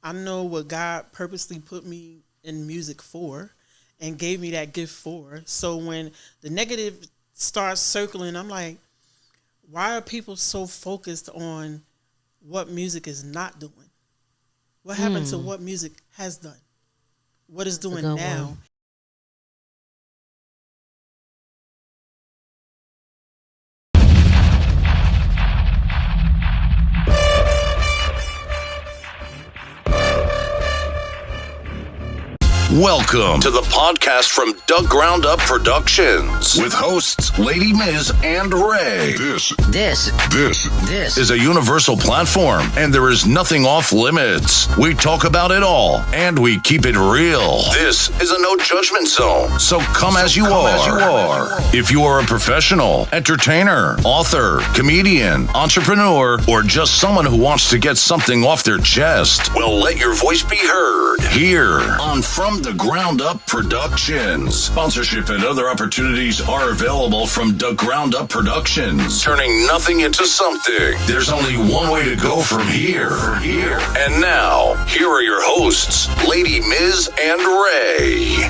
I know what God purposely put me in music for and gave me that gift for. So when the negative starts circling, I'm like, why are people so focused on what music is not doing? What happened to what music has done? What is doing now? One. Welcome to the podcast from Doug Ground Up Productions with hosts Lady Miz and Ray. This is a universal platform, and there is nothing off limits. We talk about it all, and we keep it real. This is a no judgment zone, so come as you are. If you are a professional, entertainer, author, comedian, entrepreneur, or just someone who wants to get something off their chest, well, let your voice be heard here on From the Ground Up Productions. Sponsorship and other opportunities are available from Doug Ground Up Productions. Turning nothing into something. There's only one way to go from here. And now, here are your hosts, Lady Miz and Ray.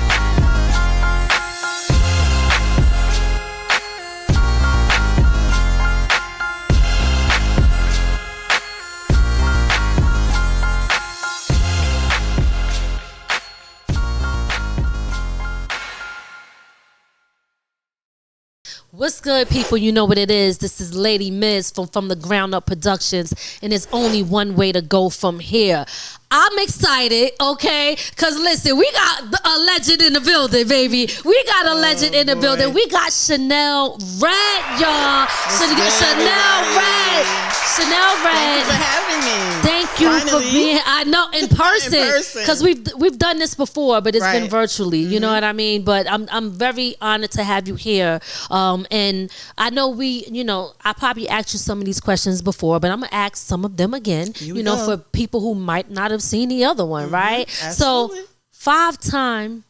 What's good, people? You know what it is. This is Lady Miz from the Ground Up Productions, and there's only one way to go from here. I'm excited, okay? Because, listen, we got a legend in the building, baby. We got a legend in the building. We got Shanell Red, y'all. Shanell Red. Shanell Red. Thank you for having me. Thank you for being here. I know, in person. Because we've done this before, but it's been virtually. You know what I mean? But I'm very honored to have you here. And I know I probably asked you some of these questions before, but I'm going to ask some of them again, for people who might not have seen the other one, right? Absolutely. So 5-time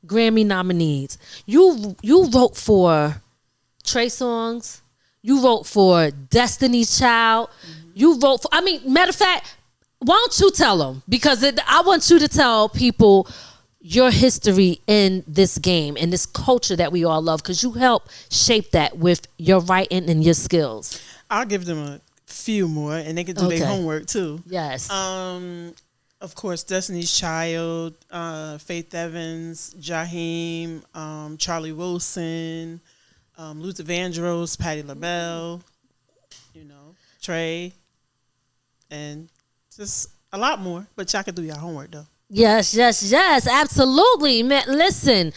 Grammy nominees. You wrote for Trey Songz. You wrote for Destiny's Child. You wrote for, matter of fact, why don't you tell them? Because I want you to tell people your history in this game and this culture that we all love, because you help shape that with your writing and your skills. I'll give them a few more, and they can do their homework too. Yes. Of course, Destiny's Child, Faith Evans, Jaheim, Charlie Wilson, Luther Vandross, Patti LaBelle, Trey, and just a lot more. But y'all can do your homework though. Yes, absolutely, man. Listen,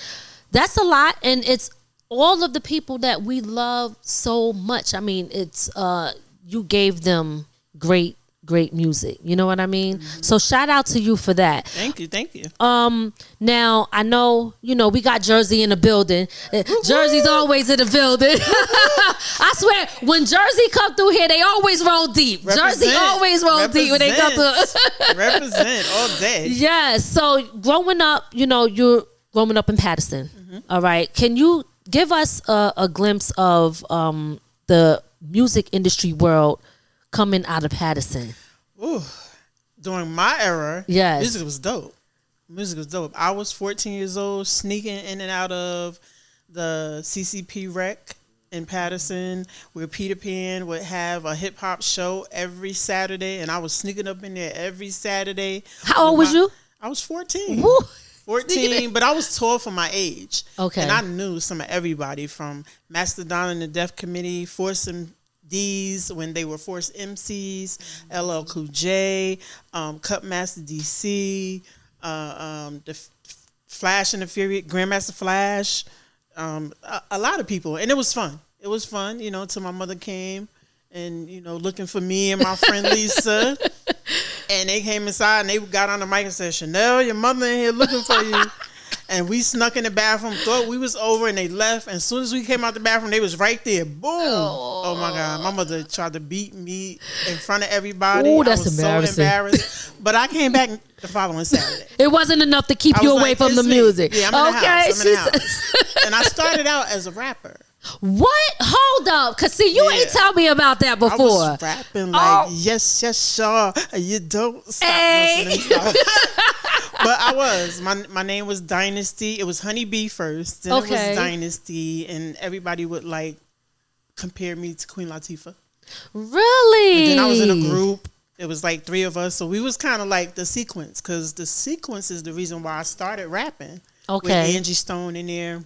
that's a lot, and it's all of the people that we love so much. It's you gave them great music. You know what I mean? So shout out to you for that. Thank you. Now I know, we got Jersey in the building. Jersey's always in the building. I swear, when Jersey come through here, they always roll deep. Jersey always roll deep when they come through. Represent all day. Yes. So growing up, you're growing up in Patterson. All right. Can you give us a glimpse of the music industry world coming out of Patterson? Ooh, during my era, yes, music was dope. I was 14 years old, sneaking in and out of the CCP Rec in Patterson, where Peter Pan would have a hip hop show every Saturday, and I was sneaking up in there every Saturday. How old was you? I was 14. Woo. 14, but I was tall for my age. Okay. And I knew some of everybody from Mastodon and the Deaf Committee, Force D's when they were Force MCs, LL Cool J, Cutmaster DC, the Flash and the Fury, Grandmaster Flash, a lot of people. And it was fun. It was fun, till my mother came and, looking for me and my friend Lisa. And they came inside and they got on the mic and said, Shanell, your mother in here looking for you. And we snuck in the bathroom, thought we was over, and they left. And as soon as we came out the bathroom, they was right there. Boom. Oh my God. My mother tried to beat me in front of everybody. Ooh, that's I was embarrassing. so embarrassed. But I came back the following Saturday. It wasn't enough to keep you away from the music. Yeah, I'm in the house. And I started out as a rapper. What? Hold up. Because, see, you ain't tell me about that before. I was rapping like, yes, sure. You don't stop listening. But I was. My name was Dynasty. It was Honeybee first. Then it was Dynasty. And everybody would, like, compare me to Queen Latifah. Really? And then I was in a group. It was like 3 of us. So we was kind of like the sequence. Because the sequence is the reason why I started rapping. Okay. With Angie Stone in there.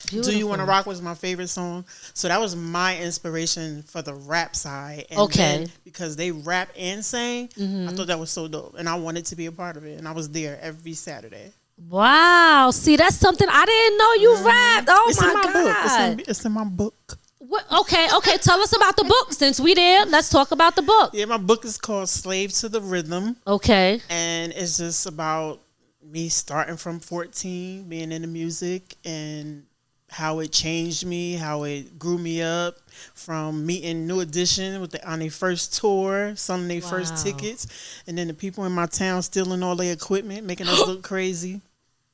Beautiful. Do You Wanna Rock was my favorite song. So that was my inspiration for the rap side. And then, because they rap and sang, I thought that was so dope. And I wanted to be a part of it. And I was there every Saturday. Wow. See, that's something I didn't know you rapped. Oh, it's my in my God. book. It's in my book. What? Okay. Tell us about the book. Since we there, let's talk about the book. Yeah, my book is called Slave to the Rhythm. Okay. And it's just about me starting from 14, being into music, and how it changed me, how it grew me up, from meeting New Edition on their first tour, selling their first tickets, and then the people in my town stealing all their equipment, making us look crazy.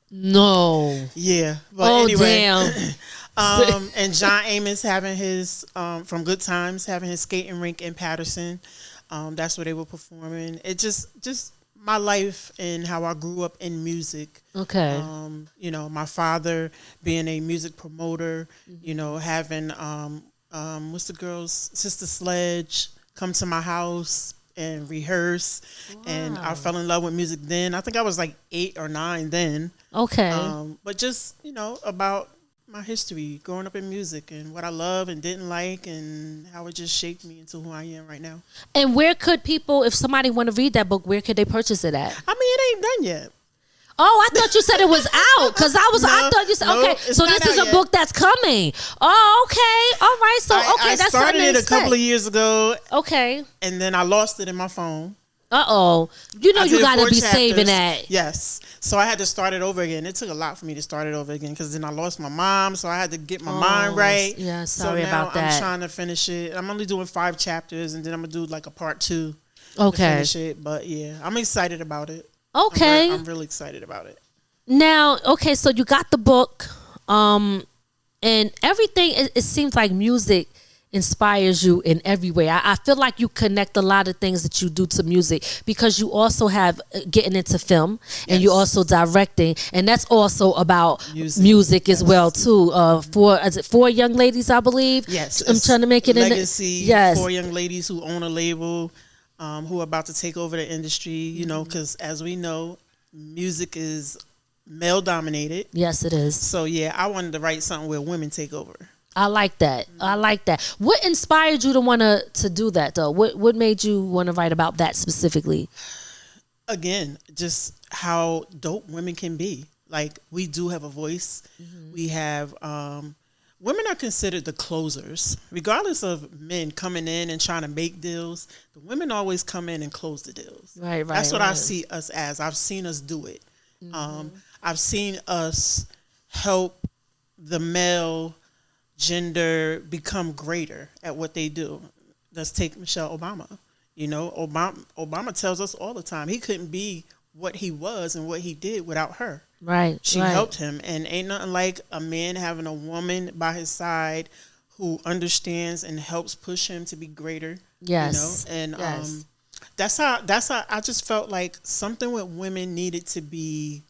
No. Yeah. But anyway, damn. And John Amos having his, from Good Times, having his skating rink in Patterson. That's where they were performing. It just my life and how I grew up in music. Okay. You know, my father being a music promoter, you know, having what's the girl's Sister Sledge come to my house and rehearse. Wow. And I fell in love with music then. I think I was like 8 or 9 then. Okay. But just, you know, about my history, growing up in music and what I love and didn't like and how it just shaped me into who I am right now. And where could people, if somebody want to read that book, where could they purchase it at? I mean, it ain't done yet. Oh, I thought you said it was out because I thought you said okay. So this is a book that's coming. Oh, okay, all right. So I that's started it a couple of years ago. Okay, and then I lost it in my phone. You know you gotta be saving that. Yes, so I had to start it over again. It took a lot for me to start it over again because then I lost my mom, so I had to get my mind right. Yeah, sorry so now about that. I'm trying to finish it. I'm only doing 5 chapters, and then I'm gonna do like a part 2. Okay, to finish it. But yeah, I'm excited about it. Okay. I'm really excited about it. Now, okay, so you got the book, and everything, it seems like music inspires you in every way. I feel like you connect a lot of things that you do to music because you also have getting into film and you also directing, and that's also about music as well too. 4 young ladies, I believe. Yes, I'm trying to make it legacy. 4 young ladies who own a label. Who are about to take over the industry, you know, because as we know, music is male dominated. Yes, it is. So, yeah, I wanted to write something where women take over. I like that. I like that. What inspired you to want to do that, though? What made you want to write about that specifically? Again, just how dope women can be. Like, we do have a voice. We have... women are considered the closers. Regardless of men coming in and trying to make deals, the women always come in and close the deals. Right. That's what I see us as. I've seen us do it. I've seen us help the male gender become greater at what they do. Let's take Michelle Obama. You know, Obama tells us all the time he couldn't be what he was and what he did without her. Right. She helped him, and ain't nothing like a man having a woman by his side who understands and helps push him to be greater. Yes. You know? And that's how I just felt like something with women needed to be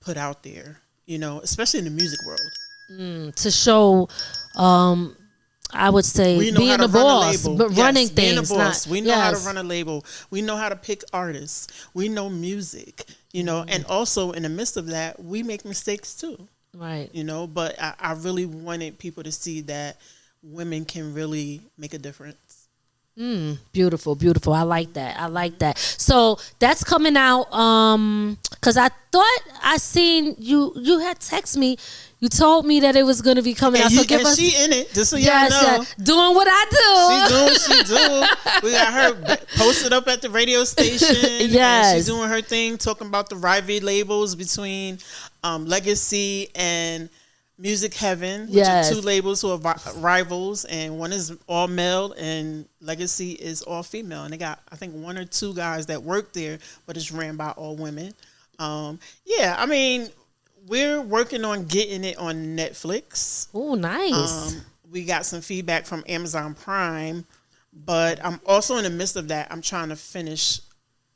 put out there, you know, especially in the music world. To show I would say being the boss, but running things. Being a boss. We know how to run a label. We know how to pick artists. We know music, you know, and also in the midst of that, we make mistakes too. Right. You know, but I really wanted people to see that women can really make a difference. Beautiful, beautiful. I like that. So that's coming out because I thought I seen you had text me. You told me that it was going to be coming out. So give us. She in it, just so y'all know. Doing what I do. She doing what she do. We got her posted up at the radio station. Yes. She's doing her thing, talking about the rivalry labels between Legacy and Music Heaven, which are 2 labels who are rivals, and one is all male and Legacy is all female. And they got, I think, 1 or 2 guys that work there, but it's ran by all women. I mean, We're working on getting it on Netflix. Oh, nice. We got some feedback from Amazon Prime, but I'm also in the midst of that. I'm trying to finish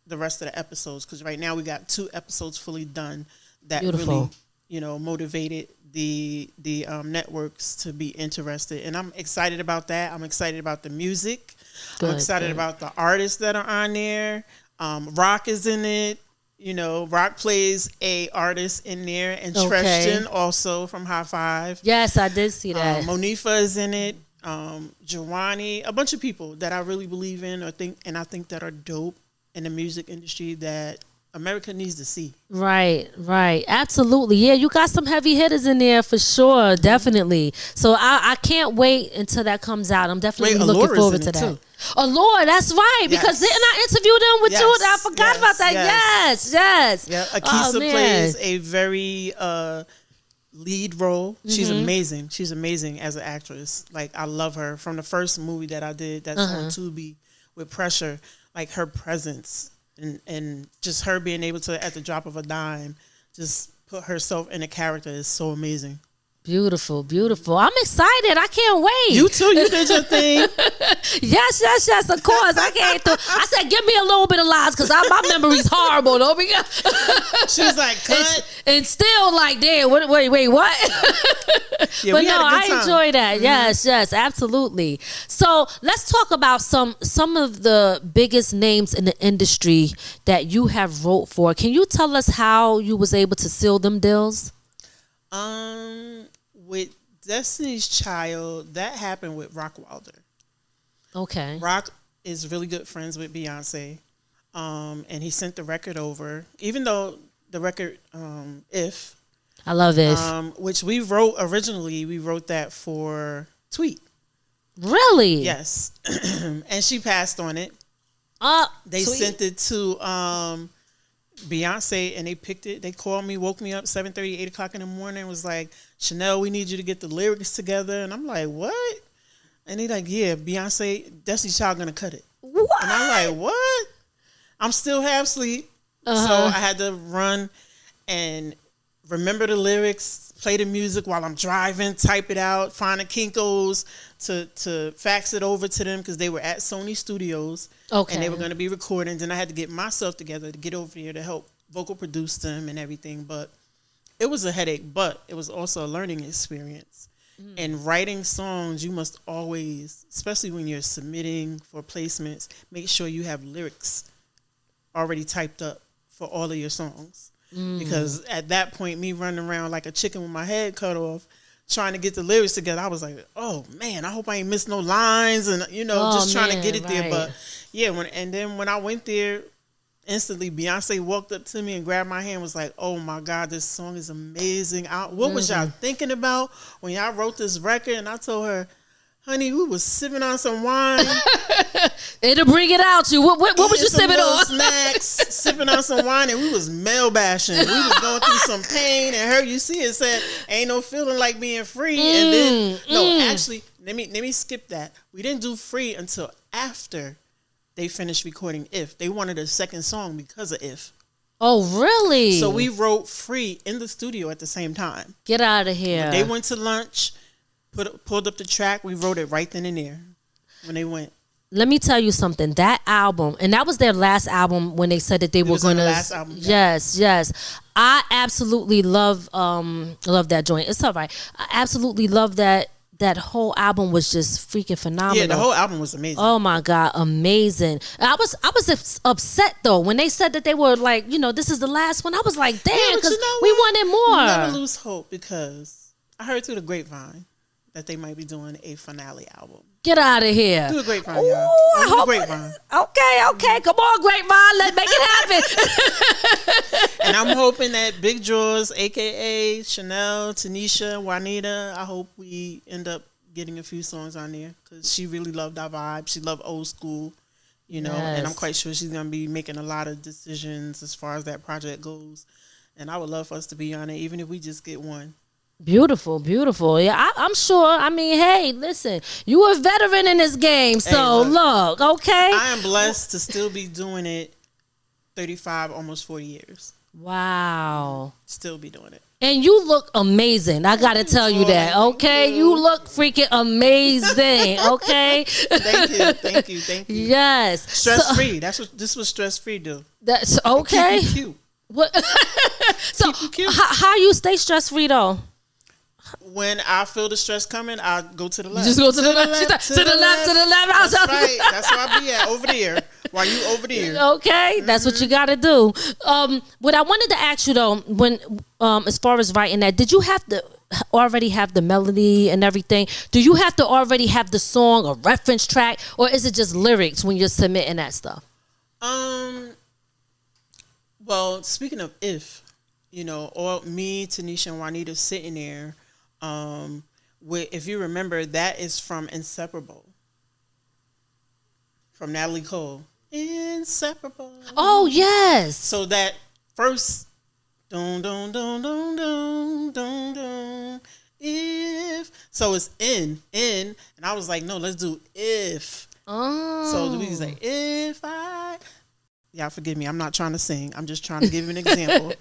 the rest of the episodes because right now we got 2 episodes fully done that Beautiful. really, motivated the networks to be interested. And I'm excited about that. I'm excited about the music. I'm excited about the artists that are on there. Rock is in it. Rock plays a artist in there, and Treston also from High Five. Yes, I did see that. Monifa is in it. Jawani, a bunch of people that I really believe in, I think that are dope in the music industry that America needs to see. Right. Absolutely. Yeah, you got some heavy hitters in there for sure. Definitely. So I can't wait until that comes out. I'm definitely looking forward to that. Too. Oh, Lord, that's right. Because didn't I interview them with you? I forgot about that. Yes. Yeah, Akisa plays a very lead role. She's amazing. She's amazing as an actress. Like, I love her. From the first movie that I did that's on Tubi with Pressure, like her presence and just her being able to, at the drop of a dime, just put herself in a character is so amazing. Beautiful. I'm excited. I can't wait. You too. You did your thing. Yes. Of course. I said, give me a little bit of lies because my memory's horrible. Though. She's like, cut. And still like, damn, wait, what? Yeah, but no, I enjoy that. Mm-hmm. Yes, absolutely. So let's talk about some of the biggest names in the industry that you have wrote for. Can you tell us how you was able to seal them deals? With Destiny's Child, that happened with Rock Wilder. Okay. Rock is really good friends with Beyonce. And he sent the record over, even though the record, If. I love If. Which we wrote that for Tweet. Really? Yes. And she passed on it. They Tweet. sent it to Beyonce, and they picked it. They called me, woke me up 7:30, 8 o'clock in the morning, was like, Shanell, we need you to get the lyrics together. And I'm like, what? And they like, yeah, Beyonce, Destiny's Child gonna cut it. What? And I'm like, what? I'm still half asleep. So I had to run and remember the lyrics, play the music while I'm driving, type it out, find the Kinkos to fax it over to them because they were at Sony Studios. Okay. And they were going to be recording. And I had to get myself together to get over here to help vocal produce them and everything. But it was a headache, but it was also a learning experience. And writing songs, you must always, especially when you're submitting for placements, make sure you have lyrics already typed up for all of your songs. Because at that point, me running around like a chicken with my head cut off, trying to get the lyrics together, I was like, oh man, I hope I ain't missed no lines, and just trying to get it there. But yeah, when I went there, instantly Beyonce walked up to me and grabbed my hand, was like, oh my God, this song is amazing. What was y'all thinking about when y'all wrote this record? And I told her, honey, we was sipping on some wine. It'll bring it out you. What was you sipping on? Snacks, sipping on some wine, and we was male bashing. We was going through some pain, and her, you see it said, ain't no feeling like being free. And then, actually, let me skip that. We didn't do Free until after they finished recording If. They wanted a second song because of If. Oh, really? So we wrote Free in the studio at the same time. Get out of here. They went to lunch, pulled up the track. We wrote it right then and there when they went. Let me tell you something. That album, and that was their last album when they said that they were going to. Last album. Yes. I absolutely love that joint. It's all right. I absolutely love that. That whole album was just freaking phenomenal. Yeah, the whole album was amazing. Oh my God, amazing. I was upset though when they said that they were like, this is the last one. I was like, damn, because we wanted more. Never lose hope, because I heard through the grapevine that they might be doing a finale album. Get out of here. Do the grapevine, y'all. Do the grapevine. Okay. Come on, grapevine. Let's make it happen. And I'm hoping that Big Draws, a.k.a. Shanell, Tanisha, Juanita, I hope we end up getting a few songs on there, because she really loved our vibe. She loved old school, and I'm quite sure she's going to be making a lot of decisions as far as that project goes. And I would love for us to be on it, even if we just get one. Beautiful. Yeah, I'm sure. I mean, hey, listen, you a veteran in this game, so look, okay? I am blessed to still be doing it 35, almost 40 years. Wow. Still be doing it. And you look amazing. I got to tell you that, okay? You look freaking amazing, okay? Thank you. Yes. Stress-free. This was stress-free, dude. That's okay. Keep you cute. What? So how you stay stress-free, though? When I feel the stress coming, I go to the left. You just go to the left. To the left. That's right. That's where I be at, over there. While you over there. Okay, that's what you got to do. What I wanted to ask you though, when as far as writing that, did you have to already have the melody and everything? Do you have to already have the song, a reference track, or is it just lyrics when you're submitting that stuff? Well, speaking of all me, Tanisha, and Juanita sitting there. If you remember, that is from Inseparable, from Natalie Cole. Inseparable. Oh yes. So that first dun dun dun dun dun dun dun if, so it's in, and I was like, no, let's do if. Oh. So the music's like, if I. Y'all forgive me. I'm not trying to sing. I'm just trying to give you an example.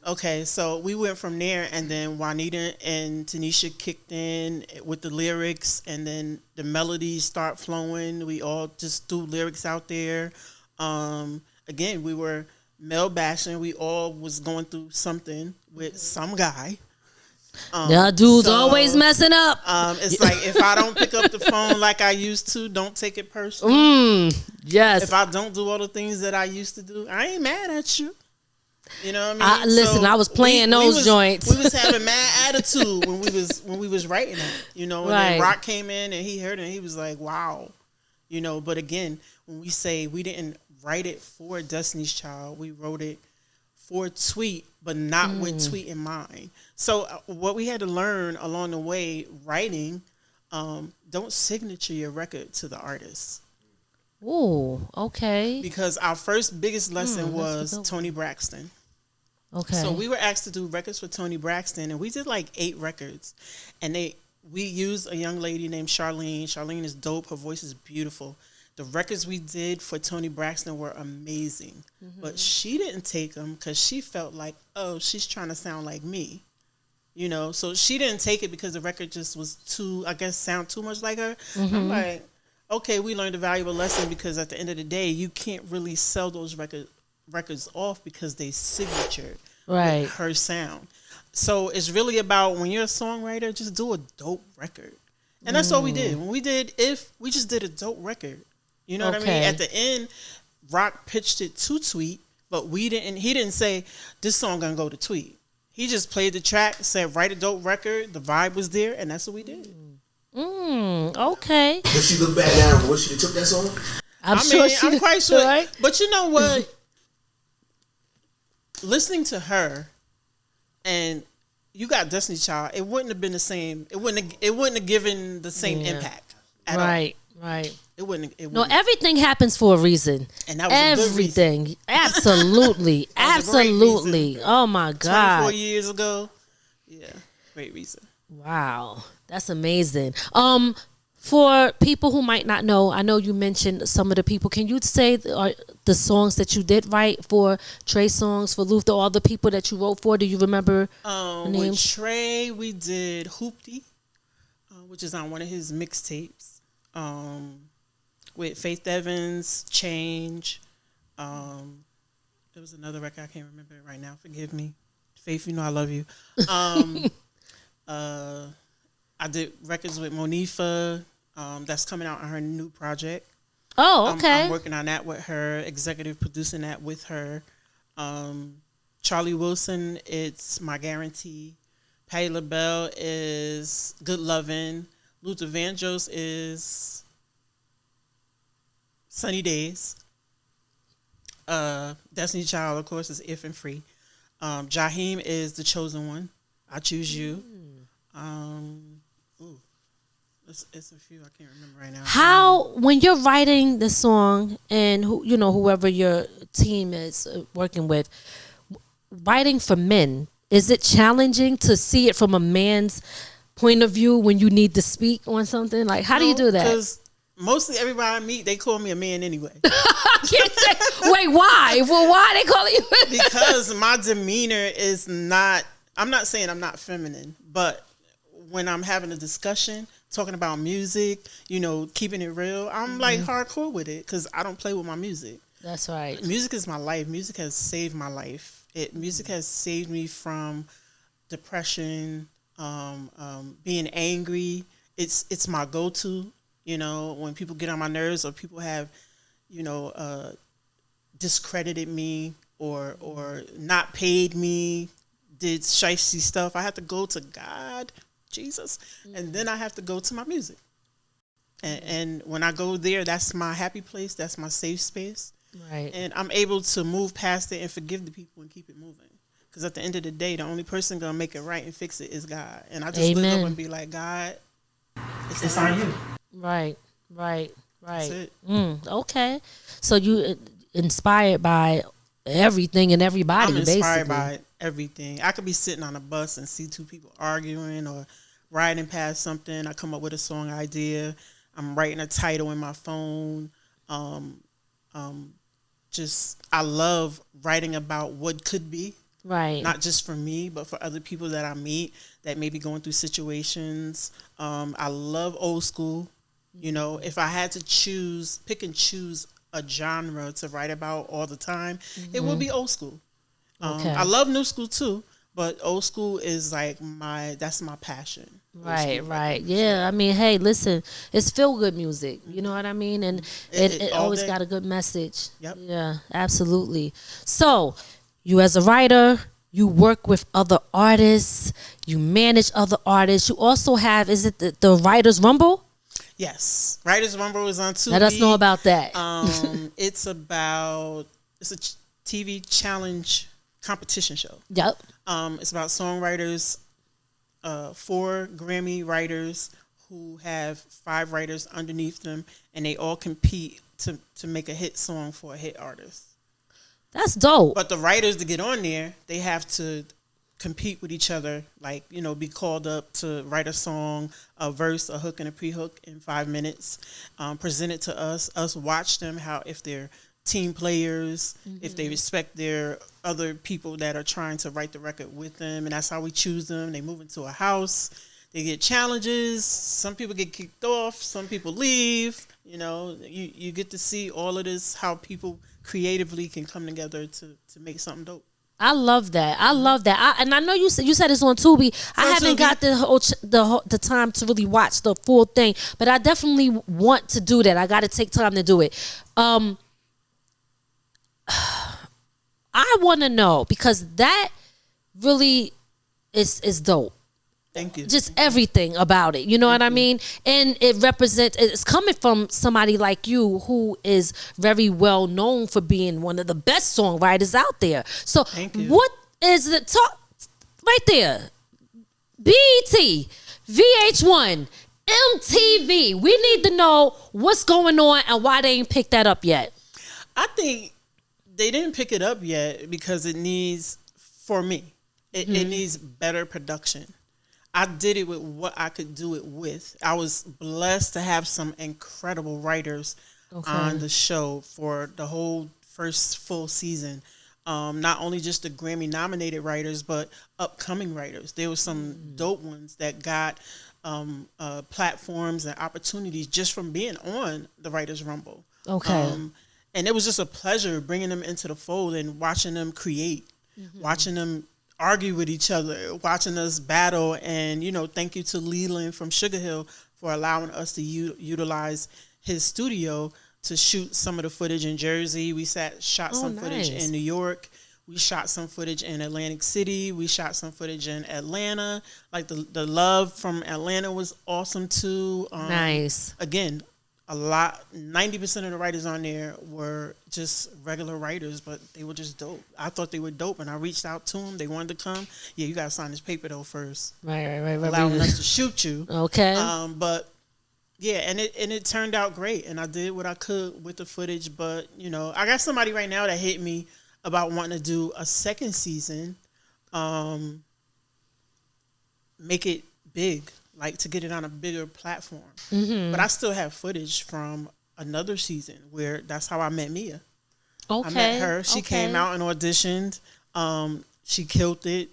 Okay, so we went from there, and then Juanita and Tanisha kicked in with the lyrics, and then the melodies start flowing. We all just threw lyrics out there. Again, we were male bashing. We all was going through something with some guy. Dude's always messing up. It's like, if I don't pick up the phone like I used to, don't take it personal. Yes. If I don't do all the things that I used to do, I ain't mad at you. You know what I mean? Listen, I was playing those joints. We was having mad attitude when we was writing it. And then Rock came in and he heard it and he was like, wow. But again, when we say we didn't write it for Destiny's Child, we wrote it for Tweet, but not with Tweet in mind. So what we had to learn along the way, writing, don't signature your record to the artist. Ooh, okay. Because our first biggest lesson was Tony Braxton. Okay. So we were asked to do records for Tony Braxton, and we did like 8 records. And we used a young lady named Charlene. Charlene is dope. Her voice is beautiful. The records we did for Tony Braxton were amazing. But she didn't take them because she felt like, oh, she's trying to sound like me. So she didn't take it because the record just was sound too much like her. I'm like, okay, we learned a valuable lesson, because at the end of the day, you can't really sell those records off because they signature with her sound. So it's really about, when you're a songwriter, just do a dope record. And that's all we did. When we did If, we just did a dope record. You know what I mean? At the end, Rock pitched it to Tweet, but he didn't say, this song gonna go to Tweet. He just played the track, said, write a dope record. The vibe was there, and that's what we did. Okay. When she look back now, when she took that song? I'm quite sure. Right? But you know what? Listening to her, and you got Destiny's Child, it wouldn't have been the same. It wouldn't have given the same impact at all. Right. It wouldn't. No, everything happens for a reason. And that was everything. A good reason. Absolutely. Absolutely. Oh my God. 24 years ago. Yeah. Great reason. Wow. That's amazing. For people who might not know, I know you mentioned some of the people. Can you say the songs that you did write for Trey Songz, for Luther, all the people that you wrote for? Do you remember names? With Trey, we did Hoopty, which is on one of his mixtapes. With Faith Evans, Change. There was another record, I can't remember it right now. Forgive me. Faith, I love you. I did records with Monifa. That's coming out on her new project. Oh, okay. I'm working on that with her, executive producing that with her. Charlie Wilson, it's My Guarantee. Patti LaBelle is Good Lovin'. Luther Vandross is Sunny Days. Destiny Child, of course, is If and Free. Jaheim is The Chosen One. I Choose You. It's a few I can't remember right now. How, when you're writing the song, and whoever your team is working with, writing for men, is it challenging to see it from a man's point of view when you need to speak on something? Like, how do you do that? Because mostly everybody I meet, they call me a man anyway. I can't say. Wait, why? Well, why they call you? Because my demeanor is not. I'm not saying I'm not feminine, but when I'm having a discussion, talking about music, keeping it real, I'm like hardcore with it because I don't play with my music. That's right. Music is my life. Music has saved my life. Music has saved me from depression, being angry. It's my go-to. When people get on my nerves or people have, discredited me or not paid me, did shifty stuff, I have to go to God, Jesus, and then I have to go to my music. And when I go there, that's my happy place. That's my safe space. Right. And I'm able to move past it and forgive the people and keep it moving. Because at the end of the day, the only person going to make it right and fix it is God. And I just look up and be like, God, it's on you. Right. That's it. Okay. So you inspired by everything and everybody, I'm inspired basically. by everything. I could be sitting on a bus and see two people arguing or riding past something. I come up with a song idea. I'm writing a title in my phone. I love writing about what could be. Right. Not just for me, but for other people that I meet that may be going through situations. I love old school. If I had to pick and choose a genre to write about all the time, it would be old school. Okay. I love new school too, but old school is like that's my passion. Right. Yeah. I mean, hey, listen, it's feel good music. You know what I mean? And it always got a good message. Yep. Yeah, absolutely. So, you as a writer, you work with other artists, you manage other artists. You also have, is it the Writers Rumble? Yes. Writers Rumble is on Tubi. Let us know about that. It's a TV challenge competition show. Yep. It's about songwriters, 4 Grammy writers who have 5 writers underneath them, and they all compete to make a hit song for a hit artist. That's dope. But the writers to get on there, they have to compete with each other, like, be called up to write a song, a verse, a hook, and a pre-hook in 5 minutes, present it to us watch them, if they're team players, if they respect their other people that are trying to write the record with them, and that's how we choose them. They move into a house, they get challenges, some people get kicked off, some people leave, you get to see all of this, how people creatively can come together to make something dope. I love that. And I know you said it's on Tubi. I haven't got the time to really watch the full thing, but I definitely want to do that. I got to take time to do it. I want to know, because that really is dope. Thank you. Just everything about it. You know what I mean? And it's coming from somebody like you who is very well known for being one of the best songwriters out there. So what is the talk right there? BET, VH1, MTV. We need to know what's going on and why they ain't picked that up yet. I think they didn't pick it up yet because it needs, for me, it needs better production. I did it with what I could do it with. I was blessed to have some incredible writers on the show for the whole first full season. Not only just the Grammy-nominated writers, but upcoming writers. There were some dope ones that got platforms and opportunities just from being on the Writers Rumble. Okay. And it was just a pleasure bringing them into the fold and watching them create, watching them argue with each other, watching us battle. And, thank you to Leland from Sugar Hill for allowing us to utilize his studio to shoot some of the footage in Jersey. We shot some footage in New York. We shot some footage in Atlantic City. We shot some footage in Atlanta. Like the love from Atlanta was awesome too. Nice. Again, 90% of the writers on there were just regular writers, but they were just dope. I thought they were dope, and I reached out to them. They wanted to come. Yeah, you got to sign this paper though first. Right. Allowing us to shoot you. Okay. But yeah, and it turned out great, and I did what I could with the footage. But I got somebody right now that hit me about wanting to do a second season. Make it big. like to get it on a bigger platform. But I still have footage from another season where that's how I met Mia. Okay. I met her. She came out and auditioned. She killed it.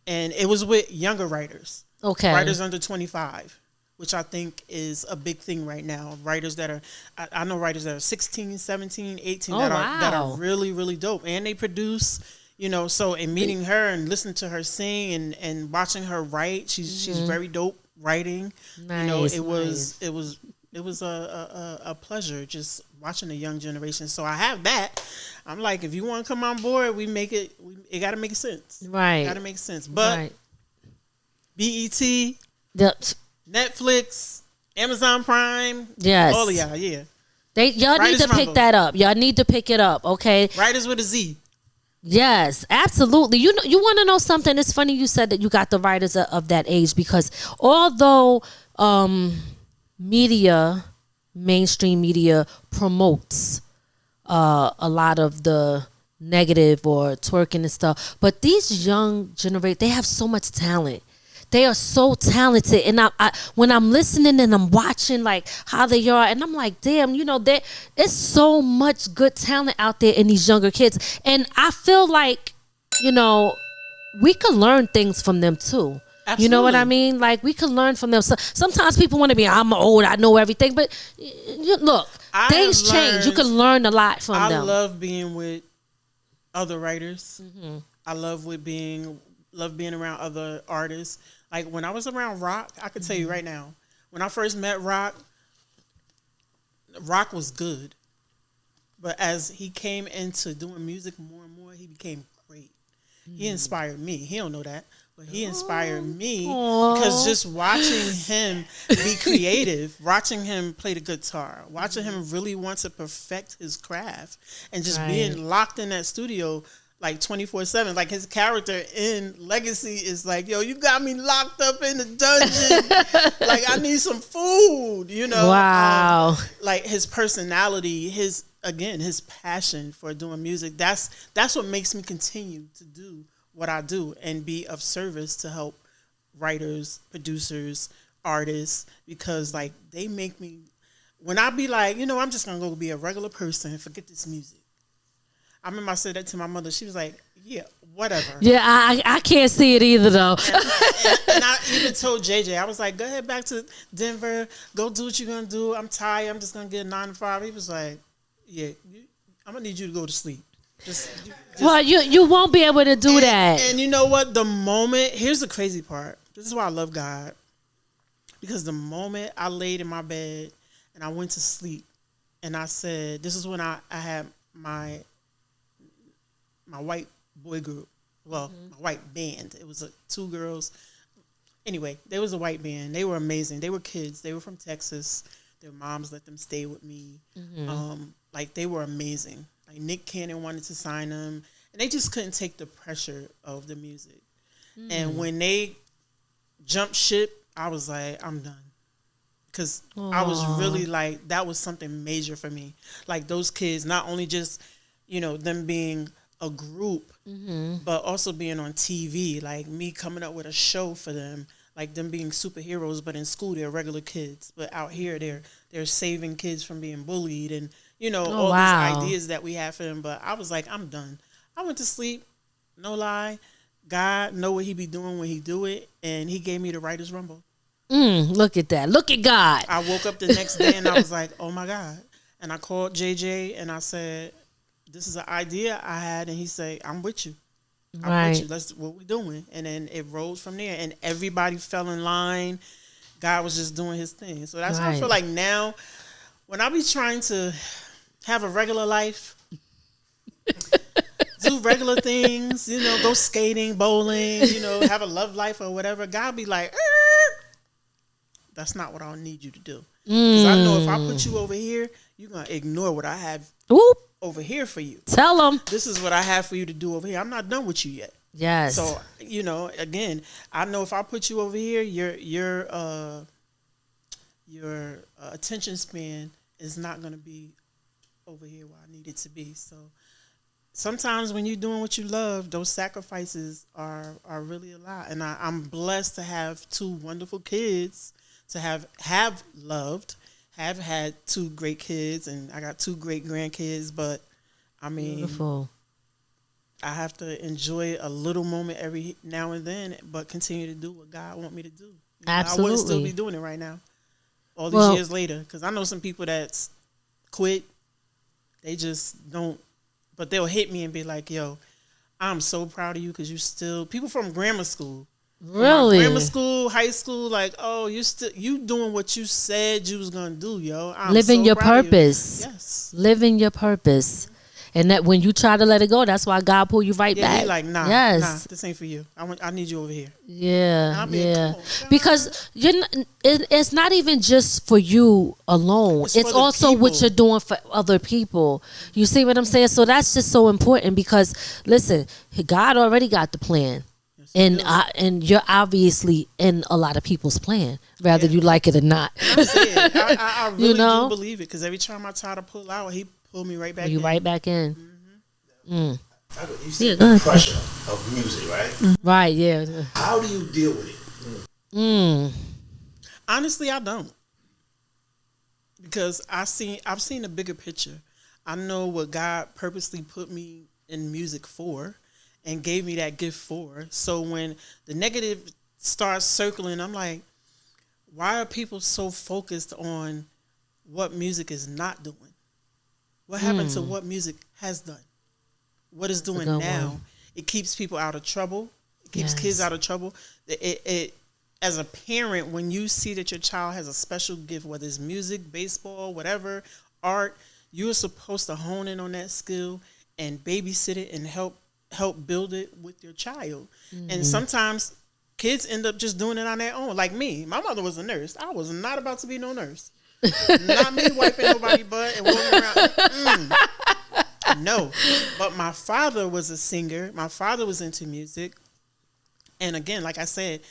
And it was with younger writers. Okay. Writers under 25, which I think is a big thing right now. Writers that are, I know writers that are 16, 17, 18 that are really, really dope. And they produce, you know, so in meeting her and listening to her sing and watching her write, she's very dope writing. Nice, you know, it was a pleasure just watching the young generation. So I have that. I'm like, if you want to come on board, it got to make sense. Right. Got to make sense. But BET, Netflix, Amazon Prime, yes, all of y'all, yeah. Y'all Writers need to pick that up. Y'all need to pick it up, okay? Writers with a Z. Yes, absolutely. You know, you want to know something? It's funny you said that you got the writers of that age, because although mainstream media promotes a lot of the negative or twerking and stuff, but these young generation, they have so much talent. They are so talented, and I when I'm listening and I'm watching like how they are, and I'm like, damn, you know, it's so much good talent out there in these younger kids, and I feel like, you know, we can learn things from them too. Absolutely. You know what I mean? Like, we can learn from them. So, sometimes people want to be, I'm old, I know everything, but look, things change. You can learn a lot from them. I love being with other writers. I love being around other artists. Like, when I was around Rock, I could tell you right now, when I first met Rock was good. But as he came into doing music more and more, he became great. He inspired me. He don't know that, but he inspired me because just watching him be creative, watching him play the guitar, watching him really want to perfect his craft, and just being locked in that studio like 24/7. Like, his character in Legacy is like, yo, you got me locked up in the dungeon. Like, I need some food, you know? Wow. Like, his personality, his passion for doing music, that's what makes me continue to do what I do and be of service to help writers, producers, artists, because, like, they make me, when I be like, you know, I'm just going to go be a regular person and forget this music. I remember I said that to my mother. She was like, yeah, whatever. Yeah, I can't see it either, though. and I even told JJ, I was like, go ahead back to Denver. Go do what you're going to do. I'm tired. I'm just going to get a 9 to 5. He was like, yeah, I'm going to need you to go to sleep. Just well, you won't be able to do that. And you know what? Here's the crazy part. This is why I love God. Because the moment I laid in my bed and I went to sleep and I said, this is when I had my white boy group. Well, my white band. It was 2 girls. Anyway, there was a white band. They were amazing. They were kids. They were from Texas. Their moms let them stay with me. Like, they were amazing. Like, Nick Cannon wanted to sign them, and they just couldn't take the pressure of the music. And when they jumped ship, I was like, I'm done. Because I was really like, that was something major for me. Like, those kids, not only just, you know, them being a group, but also being on TV, like me coming up with a show for them, like them being superheroes, but in school they're regular kids, but out here they're saving kids from being bullied, and you know, all these ideas that we have for them. But I was like, I'm done. I went to sleep, no lie. God know what he be doing when he do it, and he gave me the Writers Rumble. Look at that. Look at God. I woke up the next day and I was like, oh my God. And I called JJ and I said, this is an idea I had, and he said, I'm with you. I'm with you. That's what we're doing. And then it rolled from there, and everybody fell in line. God was just doing his thing. So that's how I feel like now, when I be trying to have a regular life, do regular things, you know, go skating, bowling, you know, have a love life or whatever, God be like, that's not what I need you to do. Because I know if I put you over here, you're going to ignore what I have over here for you. Tell them. This is what I have for you to do over here. I'm not done with you yet. Yes. So, you know, again, I know if I put you over here, your attention span is not going to be over here where I need it to be. So sometimes when you're doing what you love, those sacrifices are really a lot. And I'm blessed to have 2 wonderful kids, to have loved, have had 2 great kids, and I got 2 great grandkids. But I mean, Beautiful. I have to enjoy a little moment every now and then, but continue to do what God want me to do. Absolutely. I wouldn't still be doing it right now, all these years later, because I know some people that's quit. They just don't, but they'll hit me and be like, yo, I'm so proud of you because you still, people from grammar school. Really? Grammar school, high school, like, oh, you doing what you said you was going to do, yo. I'm living so your proud of you. purpose. Yes. Living your purpose. And that when you try to let it go, that's why God pull you right back. He like, nah, this ain't for you. I need you over here. Yeah, yeah. Because it's not even just for you alone. It's also what you're doing for other people. You see what I'm saying? So that's just so important because, listen, God already got the plan. And you're obviously in a lot of people's plan, whether you like it or not. I really do believe it because every time I try to pull out, he pull me right back in. You right back in. You see the pressure of music, right? Mm-hmm. Right, yeah. How do you deal with it? Honestly, I don't. Because I've seen a bigger picture. I know what God purposely put me in music for and gave me that gift for. So when the negative starts circling, I'm like, why are people so focused on what music is not doing? What happened to what music has done? What it's doing now? One. It keeps people out of trouble. It keeps kids out of trouble. It as a parent, when you see that your child has a special gift, whether it's music, baseball, whatever, art, you're supposed to hone in on that skill and babysit it and help build it with your child. And sometimes kids end up just doing it on their own. Like me, my mother was a nurse. I was not about to be no nurse. Not me wiping nobody's butt and walking around. No. But my father was a singer. My father was into music. And again, like I said,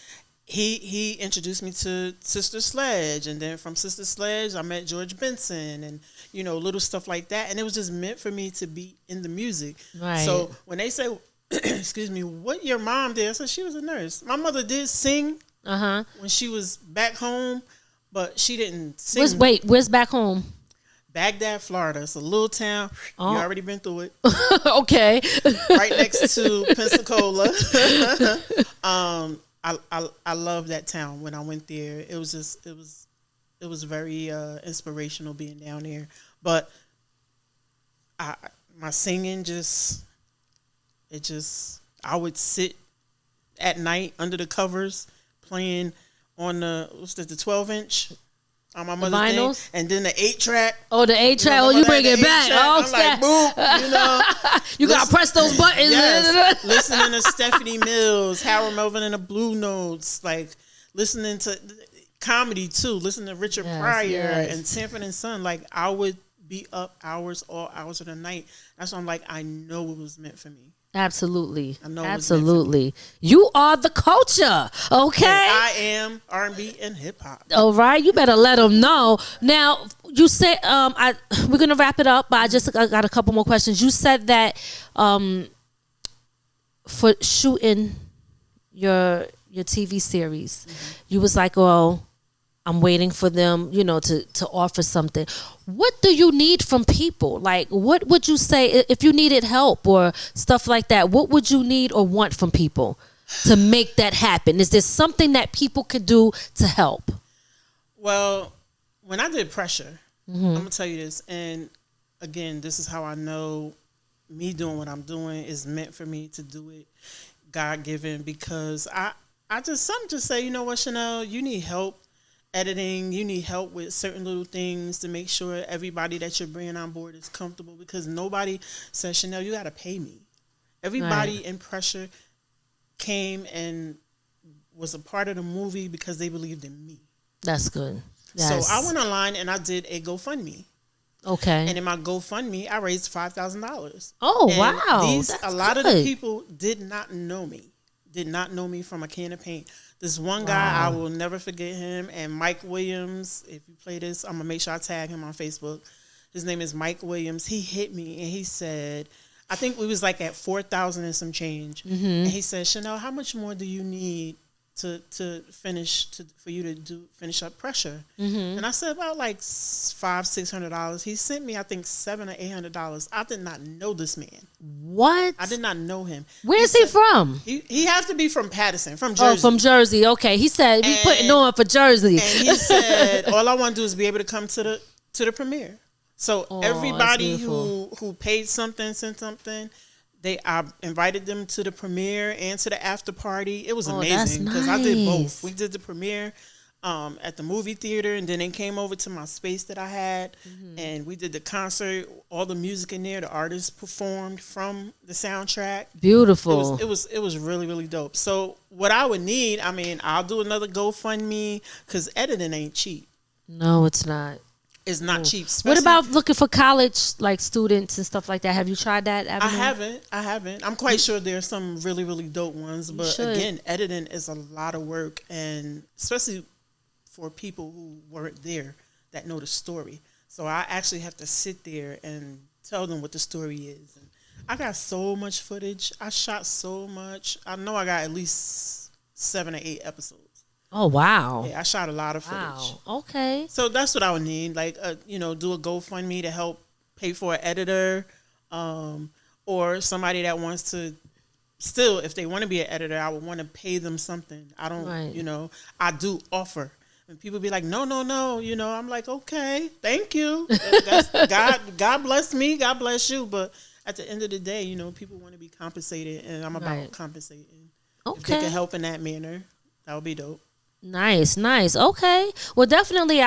he introduced me to Sister Sledge. And then from Sister Sledge, I met George Benson and, little stuff like that. And it was just meant for me to be in the music. Right. So when they say, excuse me, what your mom did, I said she was a nurse. My mother did sing when she was back home. But she didn't sing. Where's back home? Baghdad, Florida. It's a little town. You already been through it. Okay. Right next to Pensacola. I love that town. When I went there, it was very inspirational being down there. But my singing I would sit at night under the covers playing on the 12-inch on my mother's thing, and then the 8-track. Oh, the 8-track. You bring it back. I'm like, boop, you gotta press those buttons. Yes. Listening to Stephanie Mills, Harold Melvin and the Blue Notes, like listening to comedy too. Listening to Richard Pryor and Sanford and Son. Like I would be up all hours of the night. That's why I'm like, I know it was meant for me. Absolutely. I know absolutely. You are the culture, okay? And I am R&B and hip hop. All right, you better let them know. Now, you said we're gonna wrap it up, but I got a couple more questions. You said that for shooting your TV series, you was like, well, I'm waiting for them, to offer something. What do you need from people? Like, what would you say if you needed help or stuff like that? What would you need or want from people to make that happen? Is there something that people could do to help? Well, when I did Pressure, I'm going to tell you this. And again, this is how I know me doing what I'm doing is meant for me to do it, God-given, because some just say, you know what, Shanell, you need help editing, you need help with certain little things to make sure everybody that you're bringing on board is comfortable, because nobody says, Shanell, you got to pay me. Everybody in Pressure came and was a part of the movie because they believed in me. That's good. So I went online and I did a GoFundMe. Okay. And in my GoFundMe, I raised $5,000. Oh, and wow. A lot of the people did not know me from a can of paint. This one guy, I will never forget him. And Mike Williams, if you play this, I'm going to make sure I tag him on Facebook. His name is Mike Williams. He hit me and he said, I think we was like at 4,000 and some change. And he said, Shanell, how much more do you need to finish for you to finish up Pressure? And I said about like $500-$600. He sent me I think $700 or $800. I did not know this man. What? I did not know him. Where is he from? He has to be from Patterson, from Jersey. Oh, from Jersey. Okay. He said we putting on for Jersey. And he said all I want to do is be able to come to the premiere. So everybody who paid something, sent something, I invited them to the premiere and to the after party. It was amazing because I did both. We did the premiere at the movie theater, and then they came over to my space that I had, and we did the concert. All the music in there, the artists performed from the soundtrack. Beautiful. It was really, really dope. So what I would need, I mean, I'll do another GoFundMe because editing ain't cheap. No, it's not. It's not cheap. What about looking for college like students and stuff like that? Have you tried that avenue? I haven't. I'm quite sure there's some really, really dope ones. But again, editing is a lot of work, and especially for people who weren't there that know the story. So I actually have to sit there and tell them what the story is. And I got so much footage. I shot so much. I know I got at least 7 or 8 episodes. Oh, wow. Yeah, I shot a lot of footage. Wow. Okay. So that's what I would need, like, do a GoFundMe to help pay for an editor, or somebody that wants to still, if they want to be an editor, I would want to pay them something. I don't, I do offer. And people be like, no, I'm like, okay, thank you. God bless me, God bless you. But at the end of the day, people want to be compensated, and I'm about compensating. Okay. If they can help in that manner, that would be dope. Nice. Okay. Well, definitely,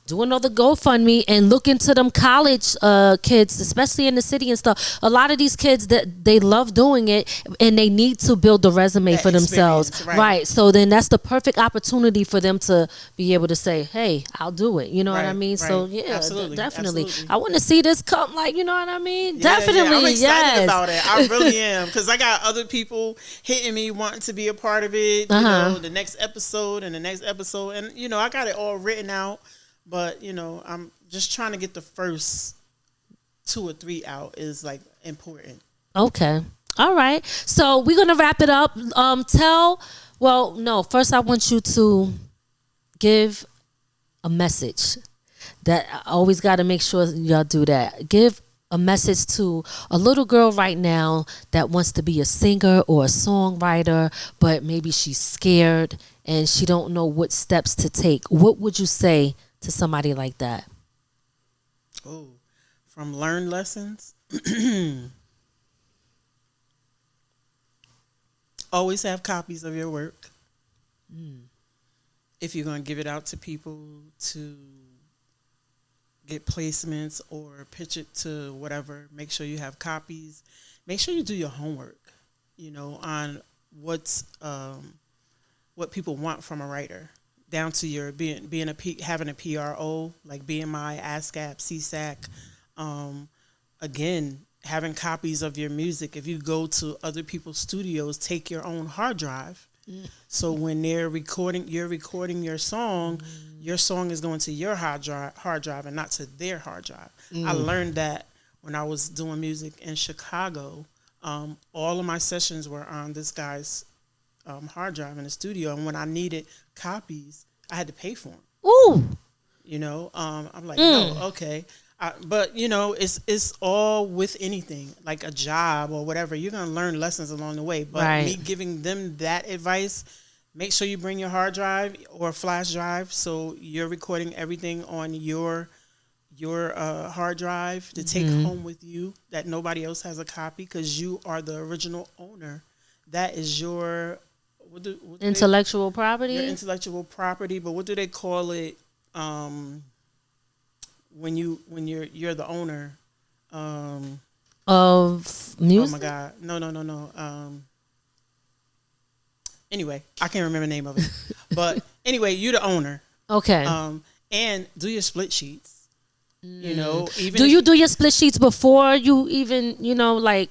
do another GoFundMe and look into them college kids, especially in the city and stuff. A lot of these kids, that they love doing it, and they need to build the resume for themselves. Right. So then that's the perfect opportunity for them to be able to say, hey, I'll do it. You know what I mean? Right. So, yeah, absolutely. Definitely. Absolutely. I want to see this come, like, you know what I mean? Yeah, definitely, I'm excited about it. I really am. Because I got other people hitting me wanting to be a part of it, the next episode and the next episode. And, I got it all written out. But, I'm just trying to get the first 2 or 3 out is, like, important. Okay. All right. So we're going to wrap it up. First I want you to give a message. That I always got to make sure y'all do that. Give a message to a little girl right now that wants to be a singer or a songwriter, but maybe she's scared and she don't know what steps to take. What would you say to somebody like that? Oh, from learned lessons. Always have copies of your work. If you're going to give it out to people to get placements or pitch it to whatever, make sure you have copies. Make sure you do your homework, on what's what people want from a writer. Down to your having a PRO, like BMI, ASCAP, CSAC. Again, having copies of your music. If you go to other people's studios, take your own hard drive. So when you're recording your song is going to your hard drive and not to their hard drive. I learned that when I was doing music in Chicago. All of my sessions were on this guy's hard drive in the studio, and when I needed copies, I had to pay for them. Ooh, I'm like, no, okay, but it's all with anything, like a job or whatever. You're gonna learn lessons along the way. But me giving them that advice, make sure you bring your hard drive or a flash drive, so you're recording everything on your hard drive to take home with you. That nobody else has a copy, because you are the original owner. That is your intellectual property. Your intellectual property, but what do they call it? When you're the owner of music. Oh my God, no. Anyway, I can't remember the name of it, but anyway, you're the owner. Okay. And do your split sheets. Even do you do your split sheets before you even do anything? I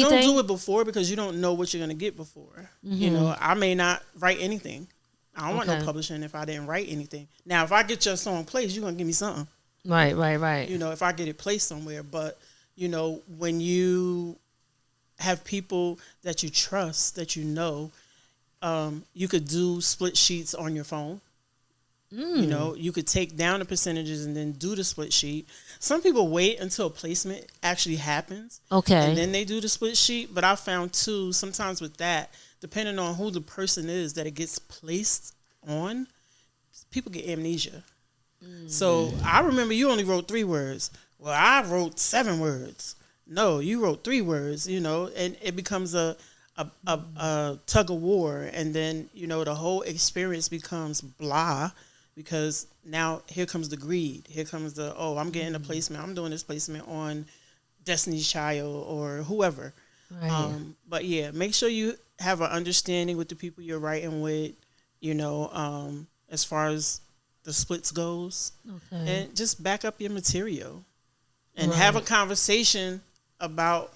don't do it before, because you don't know what you're gonna get before. I may not write anything. I don't want no publishing if I didn't write anything. Now, if I get your song placed, you're gonna give me something. Right. If I get it placed somewhere, but you know, when you have people that you trust, that you know, you could do split sheets on your phone. You know, you could take down the percentages and then do the split sheet. Some people wait until placement actually happens. Okay. And then they do the split sheet. But I found too, sometimes with that, depending on who the person is that it gets placed on, people get amnesia. So I remember you only wrote 3 words. Well, I wrote 7 words. No, you wrote 3 words, you know, and it becomes a tug of war. And then, you know, the whole experience becomes blah. Because now here comes the greed. Here comes the, I'm getting a placement. I'm doing this placement on Destiny's Child or whoever. Right. But yeah, make sure you have an understanding with the people you're writing with, you know, as far as the splits goes. Okay. And just back up your material. And have a conversation about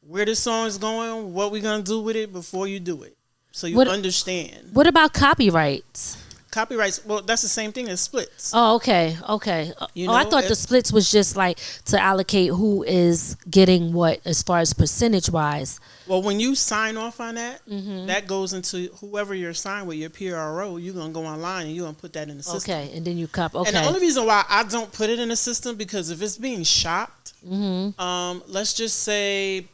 where the song is going, what we're going to do with it before you do it. So you understand. What about copyrights? Copyrights, well, that's the same thing as splits. Oh, okay. You know, I thought the splits was just like to allocate who is getting what as far as percentage wise. Well, when you sign off on that, that goes into whoever you're signed with, your PRO. You're going to go online and you're going to put that in the system. Okay, and then you copy. Okay. And the only reason why I don't put it in the system, because if it's being shopped, let's just say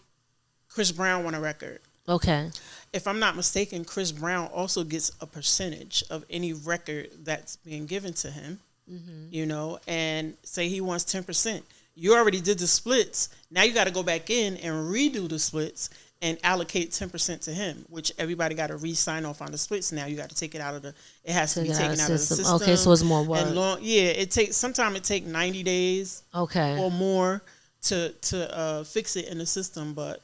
Chris Brown won a record. Okay. If I'm not mistaken, Chris Brown also gets a percentage of any record that's being given to him, you know, and say he wants 10%. You already did the splits. Now you got to go back in and redo the splits and allocate 10% to him, which everybody got to re-sign off on the splits. Now you got to take it out of it has to be taken out of the system. Okay, so it's more work. And sometimes it takes 90 days or more to fix it in the system, but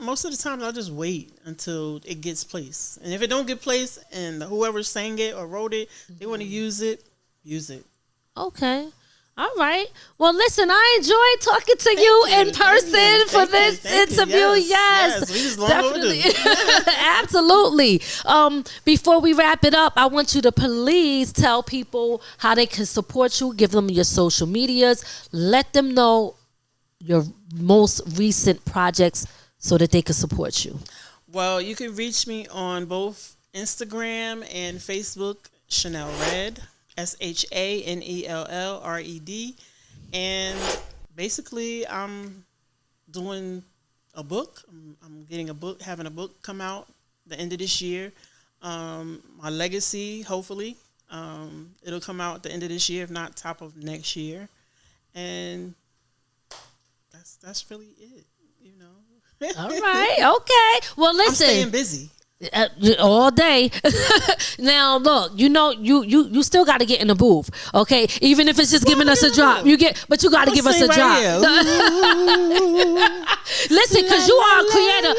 most of the time, I'll just wait until it gets placed. And if it don't get placed and whoever sang it or wrote it, they want to use it, use it. Okay. All right. Well, listen, I enjoyed talking to you in person for this interview. Yes. We just definitely. Absolutely. Before we wrap it up, I want you to please tell people how they can support you. Give them your social medias. Let them know your most recent projects, so that they can support you. Well, you can reach me on both Instagram and Facebook, Shanell Red, ShanellRed. And basically, I'm doing a book. I'm getting a book, having a book come out the end of this year. My legacy, hopefully. It'll come out at the end of this year, if not top of next year. And that's really it, you know. All right. Okay. Well, listen. I'm staying busy. All day. Now, look, you know, you still got to get in the booth, okay? Even if it's just giving us a drop, but you got to give us a drop. Listen, because you are a creator.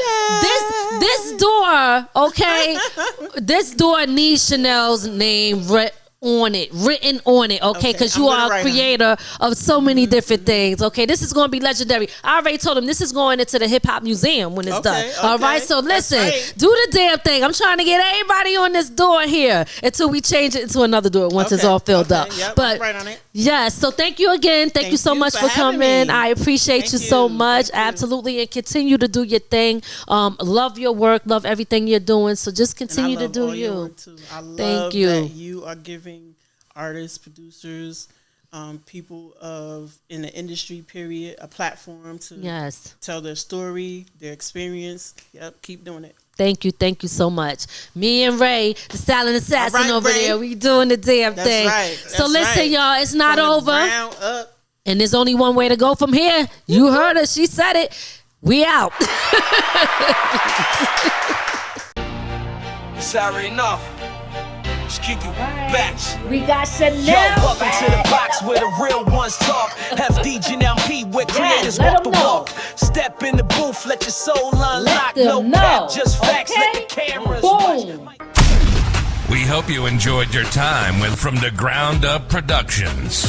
This door, okay? This door needs Shanell's name written on it, okay? Because you are a creator of so many different things, okay? This is going to be legendary. I already told him this is going into the Hip Hop Museum when it's done. All right, so listen, do the damn thing. I'm trying to get everybody on this door here until we change it into another door once it's all filled up. Yep, but right on it. Yes, so thank you again. Thank you so much for coming. I appreciate you so much. Absolutely, and continue to do your thing. Love your work. Love everything you're doing. So just continue to do you. I love that you are giving artists, producers, people in the industry, period, a platform to tell their story, their experience. Yep, keep doing it. Thank you so much. Me and Ray, the Styling Assassin over there, we doing the damn thing. So listen, y'all, it's not over. And there's only one way to go from here. You heard her. She said it. We out. Sorry enough. Just keep you back. We got Shanell. Yo, welcome to the box where the real ones talk. FD Janelle P, where creators walk the walk. Step in the booth, let your soul unlock. No cap, just facts, let the cameras watch. We hope you enjoyed your time with From the Ground Up Productions.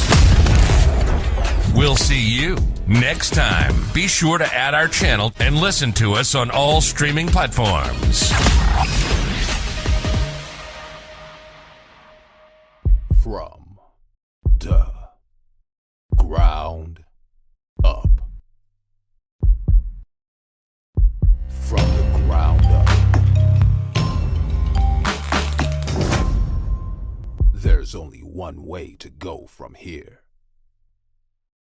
We'll see you next time. Be sure to add our channel and listen to us on all streaming platforms. From the ground up. there's only one way to go from here.